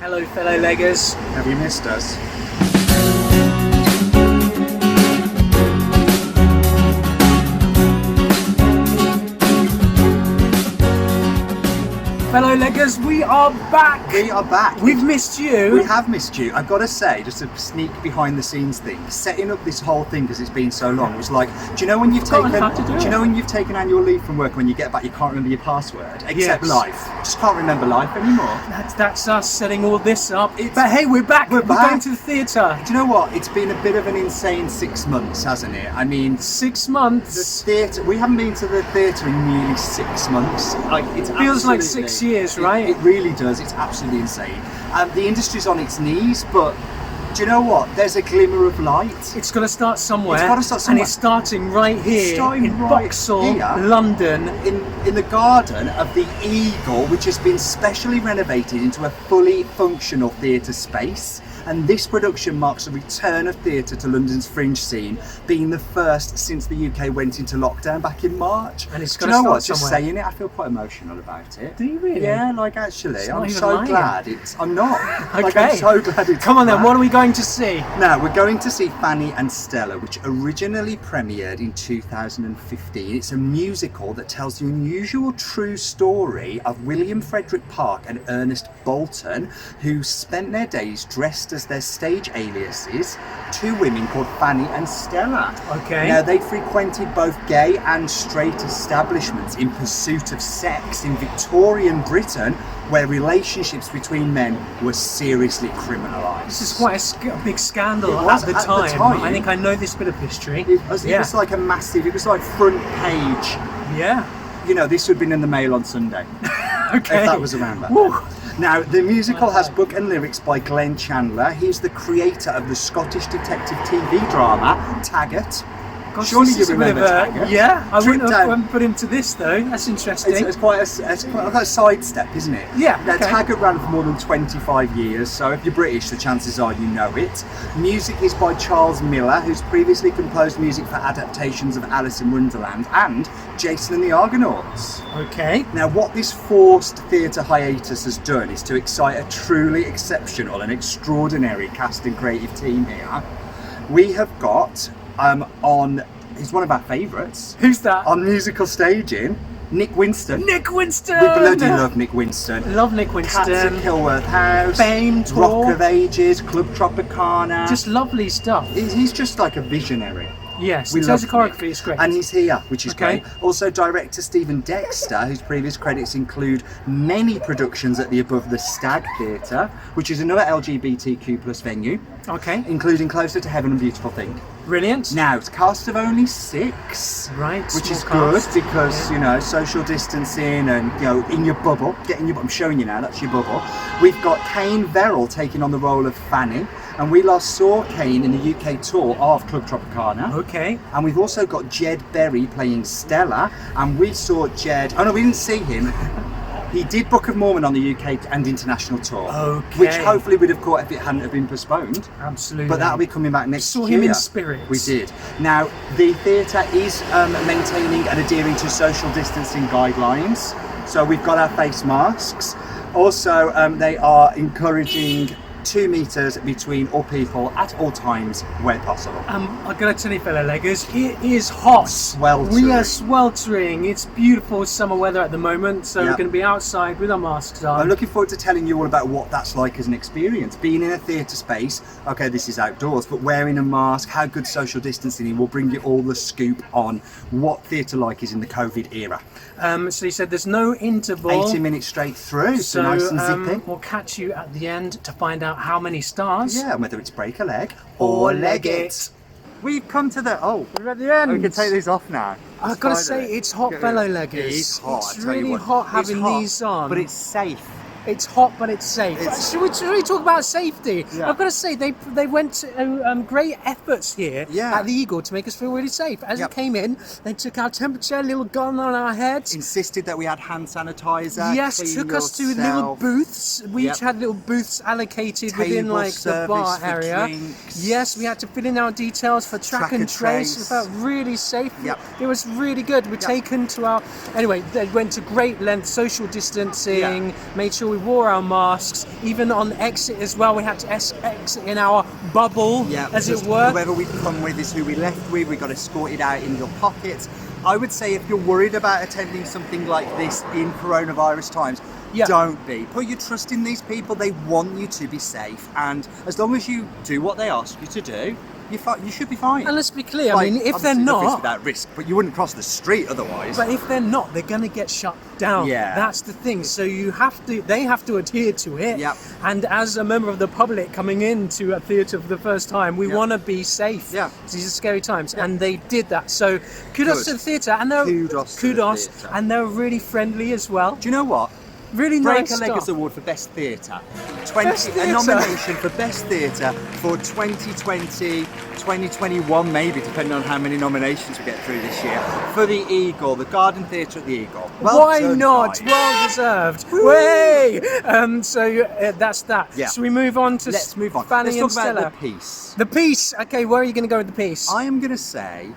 Hello, fellow leggers. Have you missed us? Fellow leggers, we are back. We are back. We've missed you. We have missed you. I've got to say, just a sneak behind the scenes thing. Setting up this whole thing because it's been so long was like, do you know when you've taken? Do you know when you've taken annual leave from work when you get back you can't remember your password except Yes. life. Just can't remember life anymore. That's us setting all this up. But hey, we're back. We're going to the theatre. Do you know what? It's been a bit of an insane 6 months, hasn't it? I mean, 6 the months. theatre. We haven't been to the theatre in nearly 6 months. Like it Feels like 6 years, right? It really does. It's absolutely insane. The industry's on its knees, but do you know what? There's a glimmer of light. It's got to start somewhere. It's got to start somewhere. And it's starting right here in Vauxhall, London. In the garden of the Eagle, which has been specially renovated into a fully functional theatre space. And this production marks a return of theatre to London's fringe scene, being the first since the UK went into lockdown back in March. And it's Do got you to know start what? Just somewhere. saying it, I feel quite emotional about it. Do you really? Yeah, like actually, It's not I'm even so lying. glad it's. I'm not. Like, Okay. I'm so glad it's. Come on then, back. what are we going to see? Now, we're going to see Fanny and Stella, which originally premiered in 2015. It's a musical that tells the unusual true story of William Frederick Park and Ernest Bolton, who spent their days dressed as their stage aliases, two women called Fanny and Stella. Okay. Now, they frequented both gay and straight establishments in pursuit of sex in Victorian Britain, where relationships between men were seriously criminalised. This is quite a big scandal It was at the at the time. time. I think I know this bit of history. It was like a massive, it was like front page. Yeah. You know, this would have been in the Mail on Sunday. Okay. If that was around that. Woo. Now, the musical has book and lyrics by Glenn Chandler. He's the creator of the Scottish detective TV drama Taggart. Gosh, Surely this you is a bit of remember a, Taggart. yeah, I Trip down- wouldn't put him to this though. That's interesting. It's quite a sidestep, isn't it? Yeah, Now, okay. Taggart ran for more than 25 years, so if you're British, the chances are you know it. Music is by Charles Miller, who's previously composed music for adaptations of Alice in Wonderland and Jason and the Argonauts. Okay. Now, what this forced theatre hiatus has done is to excite a truly exceptional and extraordinary cast and creative team here. We have got he's one of our favourites. Who's that? On musical staging, Nick Winston. Nick Winston! We bloody love Nick Winston. Love Nick Winston. Cats at Kilworth House, Fame Tour. Rock of Ages, Club Tropicana. Just lovely stuff. He's just like a visionary. Yes, We in terms of love choreography, Nick. it's great. And he's here, which is Okay. great. Also, director Stephen Dexter, whose previous credits include many productions at the Above the Stag Theatre, which is another LGBTQ plus venue, Okay, including Closer to Heaven and Beautiful Thing. brilliant. Now, it's a cast of only 6. Right, Which is small good cast. because, you know, social distancing and, you know, in your bubble. I'm showing you now, that's your bubble. We've got Kane Verrill taking on the role of Fanny. And we last saw Kane in the UK tour of Club Tropicana. Okay. And we've also got Jed Berry playing Stella. And we saw Jed, oh no, we didn't see him. He did Book of Mormon on the UK and international tour. Okay. Which hopefully we'd have caught if it hadn't have been postponed. Absolutely. But that'll be coming back next Saw year. him in spirit. We did. Now, the theatre is maintaining and adhering to social distancing guidelines. So we've got our face masks. Also, they are encouraging 2 metres between all people at all times where possible. I've got to tell you, fellow leggers, it is hot. Sweltering. We are sweltering. It's beautiful summer weather at the moment, so Yep. we're going to be outside with our masks on. I'm looking forward to telling you all about what that's like as an experience. Being in a theatre space, okay, this is outdoors, but wearing a mask, how good social distancing is, will bring you all the scoop on what theatre like is in the COVID era. So you said there's no interval. 80 minutes straight through, so nice and zippy. We'll catch you at the end to find out how many stars. Yeah, and whether it's break a leg Or leg it. We've come to the, We're at the end. we can take these off now. I've got to say, it's hot, fellow leggers. It is hot. It's I tell you really what. hot It's having hot, these on. But it's safe. It's hot, but it's safe. Should we talk about safety? Yeah. I've got to say, they went to great efforts here Yeah. at the Eagle to make us feel really safe. As Yep. we came in, they took our temperature, a little gun on our heads. Insisted that we had hand sanitizer. Yes, clean took us to little yourself. booths. We Yep. each had little booths allocated within Table like the bar service for area. drinks. Yes, we had to fill in our details for track and trace. We felt really safe. Yep. It was really good. We're taken to our... Anyway, they went to great lengths, social distancing, made sure we wore our masks. Even on exit as well, we had to exit in our bubble, as it were. Whoever we come with is who we left with. We got escorted out in your pockets. I would say if you're worried about attending something like this in coronavirus times, don't be. Put your trust in these people. They want you to be safe, and as long as you do what they ask you to do, you should be fine. And let's be clear, I mean, if they're not, without risk, but you wouldn't cross the street otherwise. But if they're not, they're going to get shut down. Yeah. That's the thing. So they have to adhere to it. Yep. And as a member of the public coming into a theatre for the first time, we want to be safe. Yeah. These are scary times, and they did that. So kudos to the theatre, and they're kudos to the theatre. And they're really friendly as well. Do you know what? Really Break nice a Leggers stuff. Award for Best Theatre. Theatre. A nomination for Best Theatre for 2020, 2021 maybe, depending on how many nominations we get through this year, for the Eagle, the Garden Theatre at the Eagle. Why not? Guys. Well deserved. Way! That's that. Yeah. So we move on to Let's move on. Fanny and Let's talk Stella. about the piece. The piece. Okay, where are you going to go with the piece? I am going to say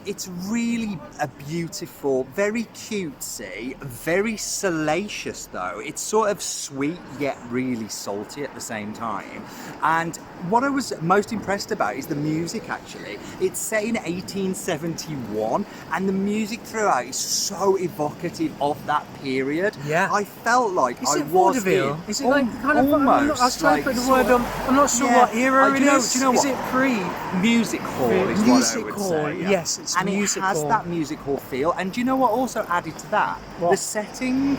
it's really a beautiful, very cutesy, very salacious though. It's sort of sweet yet really salty at the same time. And what I was most impressed about is the music actually. It's set in 1871 and the music throughout is so evocative of that period. Yeah. I felt like Is I it was vaudeville? in. Is it like kind of? Almost. I was trying to put the word on. I'm not sure Yeah. what era Do it you know- is. do you know Is what? it pre? Music hall is what I Music would hall. say. Yeah. Yes, it's and music it has hall. that music hall feel. And do you know what also added to that? What? The setting.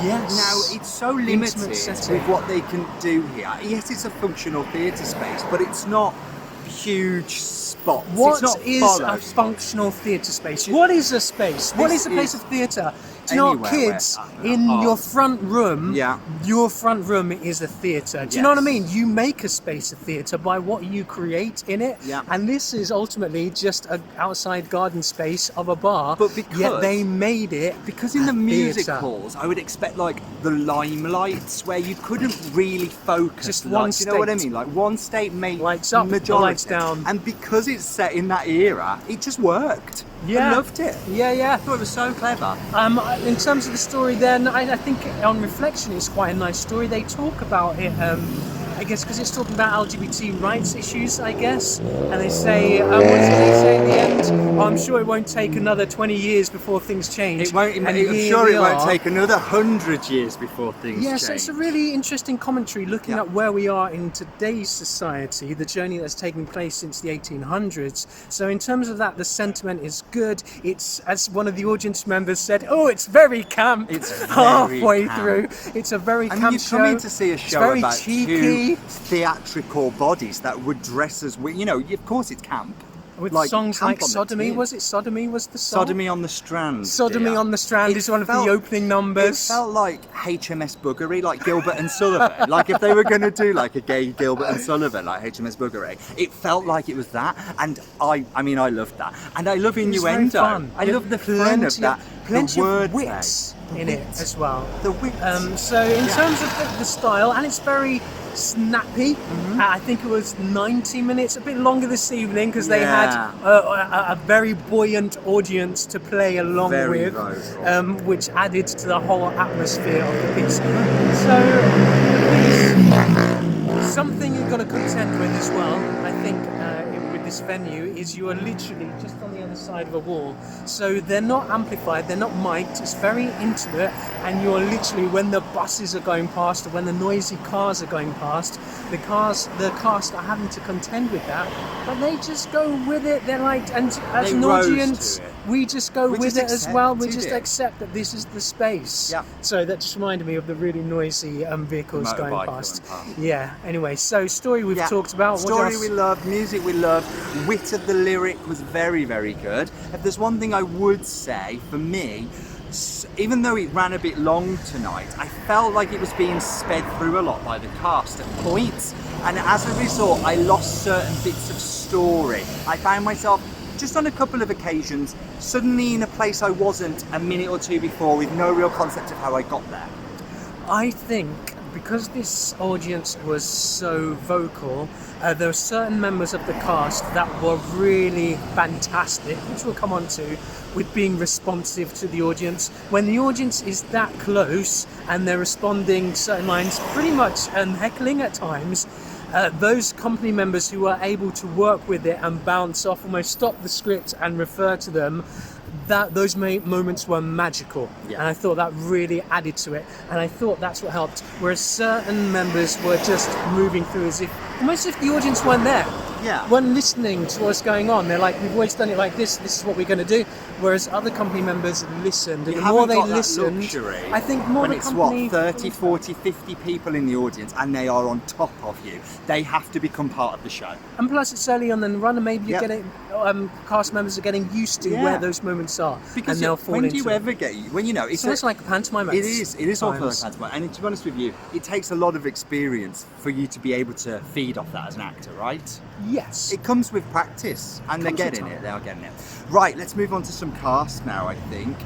Yes. Now it's so Intimate limited setting. with what they can do here. Yes, it's a functional theatre space, but it's not huge spots. What it's not is follow a spots. functional theatre space? What is a space? What This is a place is of theatre? Do you know what, anywhere kids? where- In oh. your front room, Yeah. your front room is a theatre. Do you know what I Yes. mean? You make a space of theatre by what you create in it. Yeah. And this is ultimately just an outside garden space of a bar. But because- yet they made it Because in a the music theatre. halls, I would expect like the limelights where you couldn't really focus. Just like, one do you know what I state. mean? Like one state made Lights up, majority. lights down. And because it's set in that era, it just worked. Yeah. I loved it. Yeah. I thought it was so clever. In terms of the story, then I think on reflection, it's quite a nice story. They talk about it. I guess because it's talking about LGBT rights issues, I guess, and they say, what is it they say at the end? Oh, I'm sure it won't take another 20 years before things change. It won't. And I'm here sure we it won't are. take another 100 years before things Yes, change. it's a really interesting commentary looking Yeah. at where we are in today's society, the journey that's taken place since the 1800s. So in terms of that, the sentiment is good. It's, as one of the audience members said, oh, it's very camp. It's very halfway camp. through. It's a very I mean, camp you've show. come in to see a It's show very about cheeky. two theatrical bodies that would dress as we. You know, of course it's camp. With like songs camp like on the Sodomy, tin. was it Sodomy was the song? Sodomy on the Strand. Sodomy dear. on the Strand It is one of felt- the opening It numbers. felt like HMS Buggery, like Gilbert and Sullivan. Like if they were going to do like a gay Gilbert and Sullivan, like HMS Buggery, it felt like it was that. And I mean, I loved that. And I love It was innuendo. very fun. I love the fun of that. Plenty the of wordplay. wits in it as well. The wits. So in terms of the style, and it's very snappy. I think it was 90 minutes, a bit longer this evening because they had Yeah. a very buoyant audience to play along Very with, vocal. which added to the whole atmosphere of the piece. So the piece, something you've got to contend with as well, I think, with this venue is you are literally just on the other side of a wall. So they're not amplified, they're not mic'd, it's very intimate, and you're literally, when the buses are going past or when the noisy cars are going past, the cast are having to contend with that, but they just go with it. They're like, and as They an rose audience, to it. we just go We with just it as well. We accepted just it. accept that this is the space. Yeah. So that just reminded me of the really noisy vehicles going Motorbike past. going past. Yeah. Anyway, so story we've Yeah. talked about. What Story else? we loved, music we loved, wit of the lyric was very, very good. If there's one thing I would say, for me, even though it ran a bit long tonight, I felt like it was being sped through a lot by the cast at points, and as a result I lost certain bits of story. I found myself just on a couple of occasions suddenly in a place I wasn't a minute or two before with no real concept of how I got there. I think because this audience was so vocal, there were certain members of the cast that were really fantastic, which we'll come on to, with being responsive to the audience. When the audience is that close and they're responding certain lines, pretty much heckling at times, those company members who are able to work with it and bounce off, almost stop the script and refer to them, those moments were magical. Yeah. And I thought that really added to it, and I thought that's what helped, whereas certain members were just moving through as if almost if the audience weren't there, weren't listening to what's going on. They're like, we've always done it like this is what we're going to do, whereas other company members listened, and the more they listened, I think more when the it's company 30, 40, 50 people in the audience and they are on top of you, they have to become part of the show. And plus it's early on in the run, and maybe you're getting cast members are getting used to where those moments are, because and they'll fall when into do you it. ever get it's almost like a pantomime. It is awful like a pantomime, and to be honest with you, it takes a lot of experience for you to be able to feed off that as an actor, right? Yes. It comes with practice, and they're getting it. They are getting it. Right, let's move on to some cast now, I think.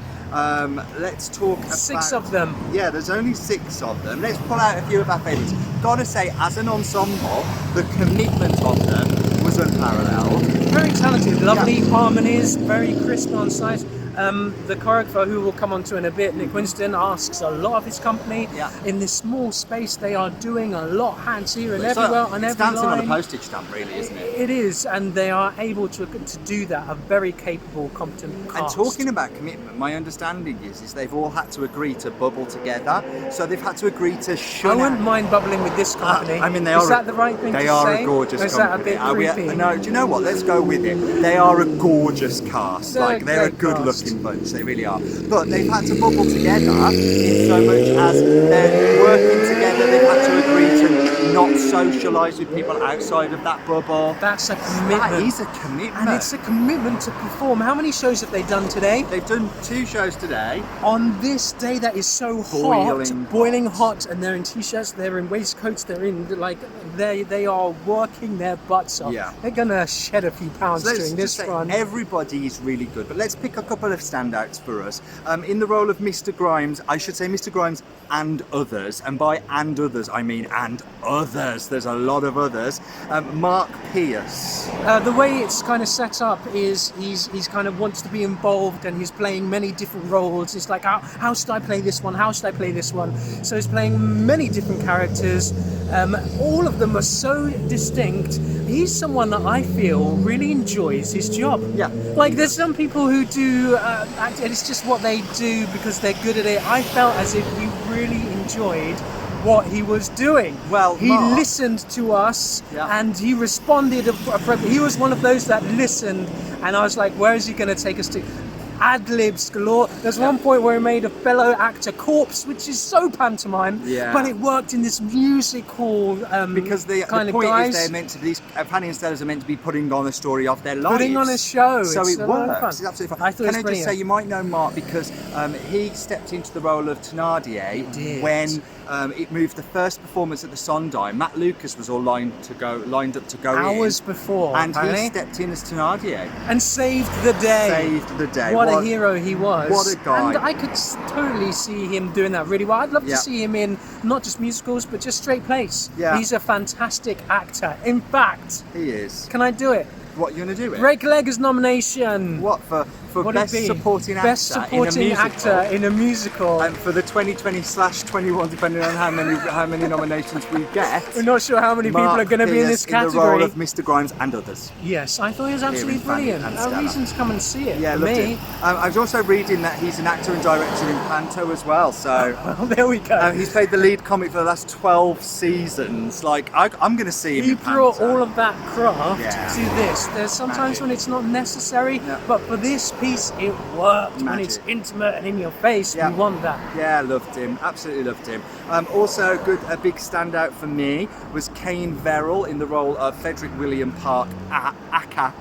Let's talk about... 6 of them. Yeah, there's only 6 of them. Let's pull out a few of our favourites. Gotta say, as an ensemble, the commitment of them was unparalleled. Very talented, lovely harmonies, very crisp on site. The choreographer, who we'll come on to in a bit, Nick Winston, asks a lot of his company. In this small space, they are doing a lot, hands here and everywhere, on every It's dancing line. on a postage stamp, really, isn't it? It is, and they are able to do that, a very capable, competent cast. And talking about commitment, my understanding is they've all had to agree to bubble together, so they've had to agree to shun I wouldn't mind bubbling with this company. I mean, is that the right thing to say? They are a gorgeous or is company. that a bit creepy? No, do you know what? Let's go with it. They are a gorgeous cast. They're a good-looking bunch. They really are. But they've had to bubble together in so much as they're working together. They've had to agree to not socialise with people outside of that bubble. That's a commitment. That is a commitment. And it's a commitment to perform. How many shows have they done today? They've done 2 shows today. On this day that is so boiling hot, and they're in t-shirts, they're in waistcoats, they're in they are working their butts off. Yeah. They're gonna shed a few pounds during this run. Everybody is really good, but let's pick a couple of standouts for us. In the role of Mr. Grimes, I should say Mr. Grimes and others, and by and others I mean and others. There's a lot of others. Mark Pierce. The way it's kind of set up is he's kind of wants to be involved, and he's playing many different roles. It's like, how should I play this one? How should I play this one? So he's playing many different characters. All of them are so distinct. He's someone that I feel really enjoys his job. Yeah. Like, there's some people who do act, and it's just what they do because they're good at it. I felt as if he really enjoyed what he was doing. Well, he listened to us, and he responded appropriately. He was one of those that listened, and I was like, where is he going to take us to? Ad-libs galore. There's one point where he made a fellow actor corpse, which is so pantomime, but it worked in this musical because the point is they're meant to be, Fanny and Stella are meant to be putting on a story of their lives. Putting on a show. So it's it works. It's absolutely fun. Can I just say, you might know Mark because he stepped into the role of Thénardier when it moved the first performance at the Sondheim. Matt Lucas was all lined up to go hours before, and he stepped in as Thénardier and saved the day. What a hero he was. What a guy. And I could totally see him doing that really well. I'd love to see him in not just musicals but just straight plays. He's a fantastic actor. In fact, he is. Can I do it? What, you going to do it? Break Leggers nomination. What, for Best Supporting Actor? Best Supporting Actor in a Musical. And for the 2020/21, depending on how many nominations we get. We're not sure how many people are going to be in this category. In the role of Mr. Grimes and others. Yes, I thought he was absolutely brilliant. A reason to come and see it. Yeah, for loved me. it. I was also reading that he's an actor and director in Panto as well. So well, there we go. He's played the lead comic for the last 12 seasons. Like, I'm going to see him. He in brought Panto. all of that craft to this. There's sometimes when it's not necessary, but for this piece it worked. When it's intimate and in your face, we want that. Yeah, loved him. Absolutely loved him. Also, a big standout for me was Kane Verrill in the role of Frederick William Park, aka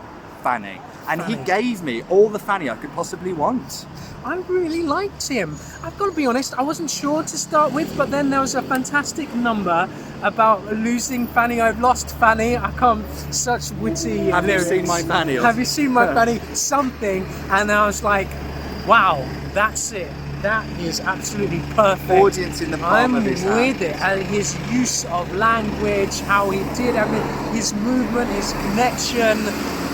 Fanny. And he gave me all the Fanny I could possibly want. I really liked him. I've got to be honest, I wasn't sure to start with, but then there was a fantastic number about losing Fanny. I've lost Fanny. I can't, such witty Have lyrics. you seen my Fanny? Have you seen my Fanny? Something. And I was like, wow, that's it. That is absolutely perfect. Audience in the palm of his hand. I'm with it. And his use of language, how he did, I mean, his movement, his connection.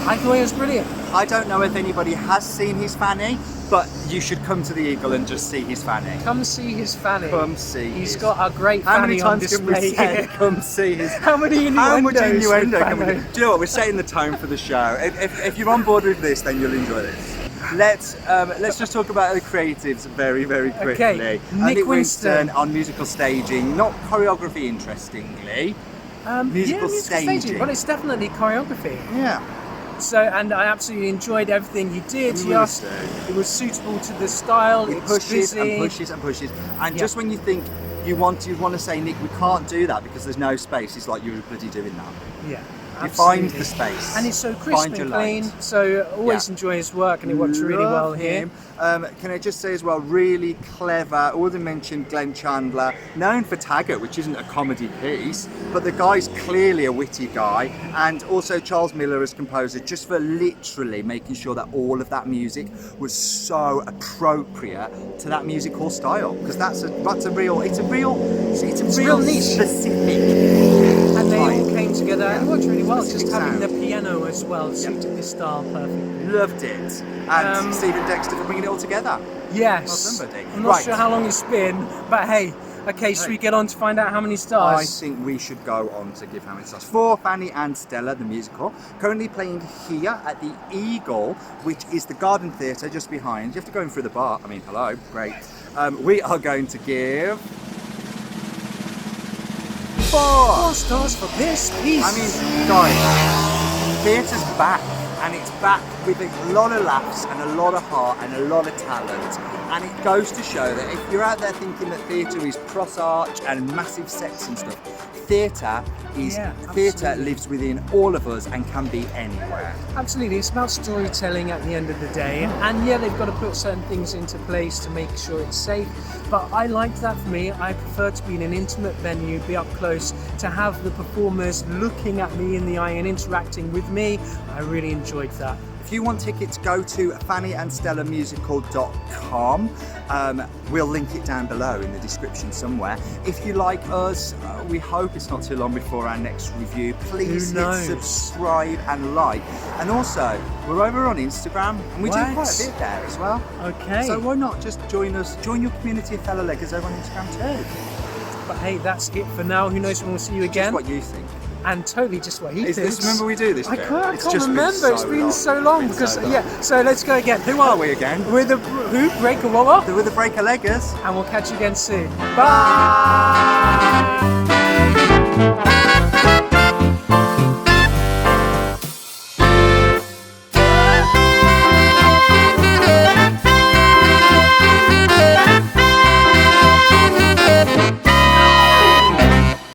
I thought it was brilliant. I don't know if anybody has seen his Fanny, but you should come to the Eagle and just see his Fanny. Come see his Fanny. Come see. He's got a great How Fanny many on times can we display say here. come see his? How much innuendo innuendo can we do? Do you know what? We're setting the tone for the show. If you're on board with this, then you'll enjoy this. Let's just talk about the creatives very, very quickly. Okay, Nick Winston on musical staging, not choreography, interestingly. Musical staging. Well, it's definitely choreography. Yeah. So, and I absolutely enjoyed everything he did. He asked, it was suitable to the style. It It's pushes busy. and pushes and pushes. And just when you think you want to say, Nick, we can't do that because there's no space, it's like you're bloody doing that. Yeah. You Absolutely. find the space. And it's so crisp Find your and clean, light. so always enjoy his work, and it works really well Love here. him. Can I just say as well, really clever. Already mentioned Glenn Chandler, known for Taggart, which isn't a comedy piece, but the guy's clearly a witty guy. And also Charles Miller as composer, just for literally making sure that all of that music was so appropriate to that music hall style, because it's a real niche. specific. And they all came together and it worked really well. Specific Just having sound. the piano as well suited this style perfectly. Loved it. And Stephen Dexter for bringing it all together. Yes. Well done, buddy. I'm not Right. sure how long it's been, but hey, okay, should we get on to find out how many I stars? think we should go on to give how many stars. For Fanny and Stella, the musical, currently playing here at the Eagle, which is the Garden Theatre just behind. You have to go in through the bar. I mean, hello, great. We are going to give 4 stars for this piece. I mean, guys, theatre's back, and it's back with a lot of laughs and a lot of heart and a lot of talent. And it goes to show that if you're out there thinking that theatre is cross arch and massive sets and stuff, theatre lives within all of us and can be anywhere. Absolutely, it's about storytelling at the end of the day, and yeah, they've got to put certain things into place to make sure it's safe, but I like that. For me, I prefer to be in an intimate venue, be up close, to have the performers looking at me in the eye and interacting with me. I really enjoyed that. If you want tickets, go to fannyandstellamusical.com. We'll link it down below in the description somewhere. If you like us, we hope it's not too long before our next review. Please hit subscribe and like. And also, we're over on Instagram, and we do quite a bit there as well. Okay. So why not just join us, join your community of fellow leggers over on Instagram too. But hey, that's it for now. Who knows when we'll see you again. Just what you think. And totally just what he thinks. Remember we do this bit? I can't just remember. It's been so long because so let's go again. Who are we again? We're the who? Breaker what? We're the Breaker Leggers. And we'll catch you again soon. Bye.